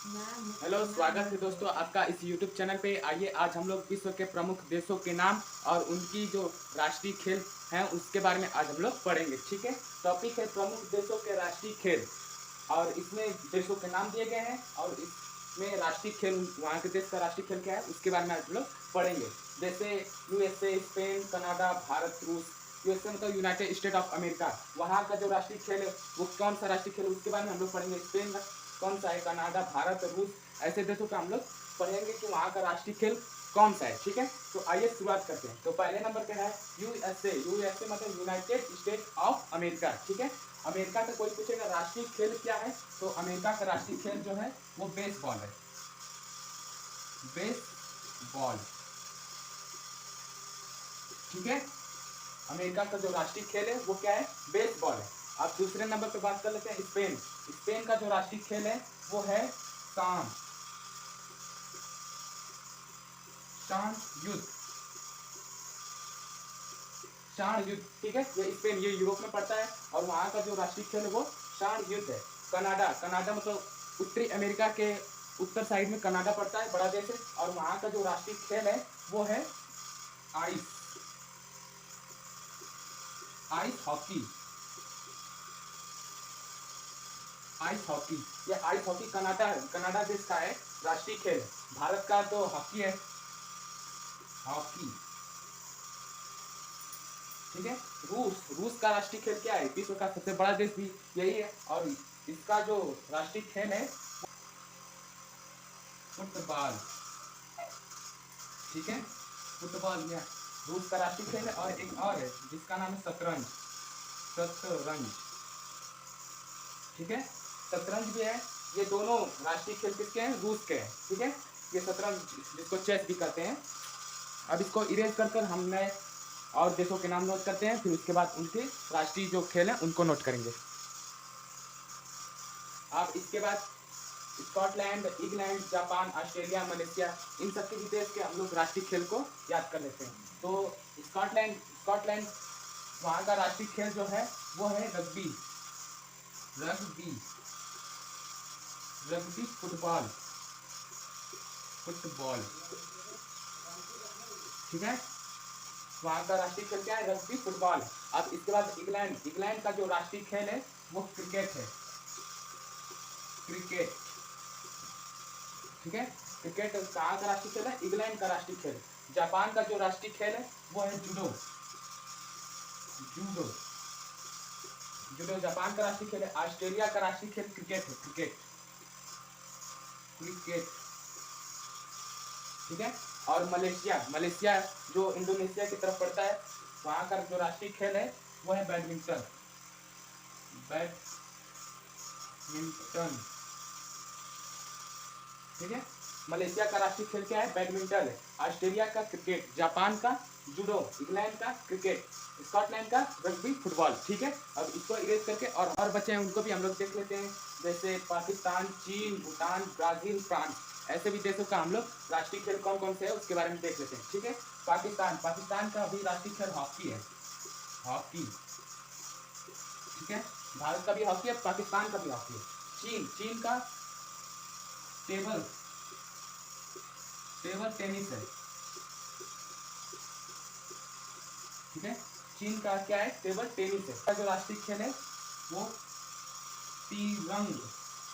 Hello, स्वागत है दोस्तों आपका इस YouTube चैनल पे। आइए आज हम लोग विश्व के प्रमुख देशों के नाम और उनकी जो राष्ट्रीय खेल हैं उसके बारे में आज हम लोग पढ़ेंगे। ठीक है, टॉपिक है प्रमुख देशों के राष्ट्रीय खेल और इसमें देशों के नाम दिए गए हैं और इसमें राष्ट्रीय खेल वहाँ के देश का राष्ट्रीय खेल क्या है उसके बारे में आज हम लोग पढ़ेंगे। जैसे USA, स्पेन, कनाडा, भारत, रूस। USA मतलब यूनाइटेड स्टेट ऑफ अमेरिका, वहाँ का जो राष्ट्रीय खेल है वो कौन सा राष्ट्रीय खेल है उसके बारे में हम लोग पढ़ेंगे। स्पेन का कौन सा है, कनाडा, भारत, रूस, ऐसे देशों का हम लोग पढ़ेंगे कि वहाँ का राष्ट्रीय खेल कौन सा है। ठीक है, तो आइए शुरुआत करते हैं। तो पहले नंबर पे है USA मतलब यूनाइटेड स्टेट ऑफ अमेरिका। ठीक है, अमेरिका का कोई पूछेगा राष्ट्रीय खेल क्या है, तो अमेरिका का राष्ट्रीय खेल जो है वो बेसबॉल है। बेसबॉल, ठीक है, अमेरिका का जो राष्ट्रीय खेल है वो क्या है, बेसबॉल है। अब दूसरे नंबर पे बात कर लेते हैं स्पेन। स्पेन का जो राष्ट्रीय खेल है वो है शाम शान युद्ध, शाण युद्ध। ठीक है, ये स्पेन, ये यूरोप में पड़ता है और वहाँ का जो राष्ट्रीय खेल है वो शाण युद्ध है। कनाडा, कनाडा मतलब उत्तरी अमेरिका के उत्तर साइड में कनाडा पड़ता है, बड़ा देश है और वहाँ का जो राष्ट्रीय खेल है वो है ice ice hockey. Ice hockey, ये आइस हॉकी कनाडा कनाडा देश का है राष्ट्रीय खेल। भारत का तो हॉकी है, हॉकी। ठीक है, रूस, रूस का राष्ट्रीय खेल क्या है, विश्व का सबसे बड़ा देश भी यही है और इसका जो राष्ट्रीय खेल है फुटबॉल। ठीक है, फुटबॉल या रूस का राष्ट्रीय खेल है। और एक और है जिसका नाम है शतरंज, शतरंज। ठीक है, शतरंज भी है। ये दोनों राष्ट्रीय खेल किसके हैं, रूस के हैं। ठीक है, ये शतरंज जिसको चेस भी कहते हैं। अब इसको इरेज कर कर हम नए और देशों के नाम नोट करते हैं, फिर उसके बाद उनके राष्ट्रीय जो खेल हैं उनको नोट करेंगे। अब इसके बाद Scotland, England, Japan, Australia, Malaysia, इन सबके भी देश के हम लोग राष्ट्रीय खेल को याद कर लेते हैं। तो स्कॉटलैंड, स्कॉटलैंड वहाँ का राष्ट्रीय खेल जो है वो है rugby, rugby, rugby football, football. ठीक है, वहाँ का राष्ट्रीय खेल क्या है, रग्बी फुटबॉल। अब इसके बाद इंग्लैंड, इंग्लैंड का जो राष्ट्रीय खेल है वो क्रिकेट है, क्रिकेट। ठीक है, क्रिकेट कहाँ का राष्ट्रीय खेल है, इंग्लैंड का राष्ट्रीय खेल। जापान का जो राष्ट्रीय खेल है वो है जूडो, जूडो, जूडो जापान का राष्ट्रीय खेल है। ऑस्ट्रेलिया का राष्ट्रीय खेल क्रिकेट है, क्रिकेट, क्रिकेट। ठीक है, और मलेशिया, मलेशिया जो इंडोनेशिया की तरफ पड़ता है, वहाँ का जो राष्ट्रीय खेल है वो है बैडमिंटन, बैडमिंटन। ठीक है, मलेशिया का राष्ट्रीय खेल क्या है, बैडमिंटन है। ऑस्ट्रेलिया का क्रिकेट, जापान का जूडो, इंग्लैंड का क्रिकेट, स्कॉटलैंड का रग्बी फुटबॉल। ठीक है, अब इसको इरेज करके और बचे हैं उनको भी हम लोग देख लेते हैं। जैसे पाकिस्तान, चीन, भूटान, ब्राजील, फ्रांस, ऐसे भी देशों का हम लोग राष्ट्रीय खेल कौन कौन से है उसके बारे में देख लेते हैं। ठीक है, पाकिस्तान, पाकिस्तान का भी राष्ट्रीय खेल हॉकी है, हॉकी। ठीक है, भारत का भी हॉकी है, पाकिस्तान का भी हॉकी है। चीन, चीन का टेबल, टेबल टेनिस है। ठीक है, चीन का क्या है, टेबल टेनिस है। जो राष्ट्रीय खेल है वो तीरंदाजी।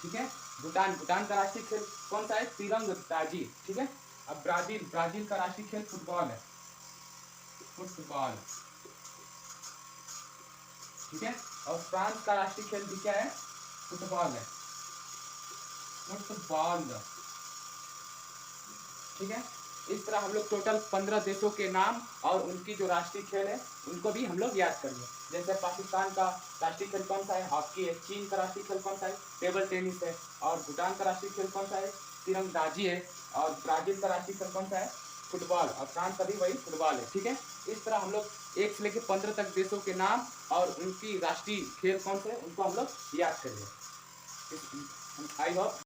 ठीक है, भूटान, भूटान का राष्ट्रीय खेल कौन सा है, तीरंदाजी। ठीक है, अब ब्राजील, ब्राजील का राष्ट्रीय खेल फुटबॉल है, फुटबॉल। ठीक है, और फ्रांस का राष्ट्रीय खेल भी क्या है, फुटबॉल है, फुटबॉल। ठीक है, इस तरह हम लोग टोटल 15 देशों के नाम और उनकी जो राष्ट्रीय खेल है उनको भी हम लोग याद करेंगे। जैसे पाकिस्तान का राष्ट्रीय खेल कौन सा है, हॉकी है। चीन का राष्ट्रीय खेल कौन सा है, टेबल टेनिस है। और भूटान का राष्ट्रीय खेल कौन सा है, तीरंदाजी है। और ब्राजील का राष्ट्रीय खेल कौन सा है, फुटबॉल। और फ्रांस का भी वही फुटबॉल है। ठीक है, इस तरह हम लोग 1 से लेकर 15 तक देशों के नाम और उनकी राष्ट्रीय खेल कौन से उनको हम लोग याद करेंगे। I hope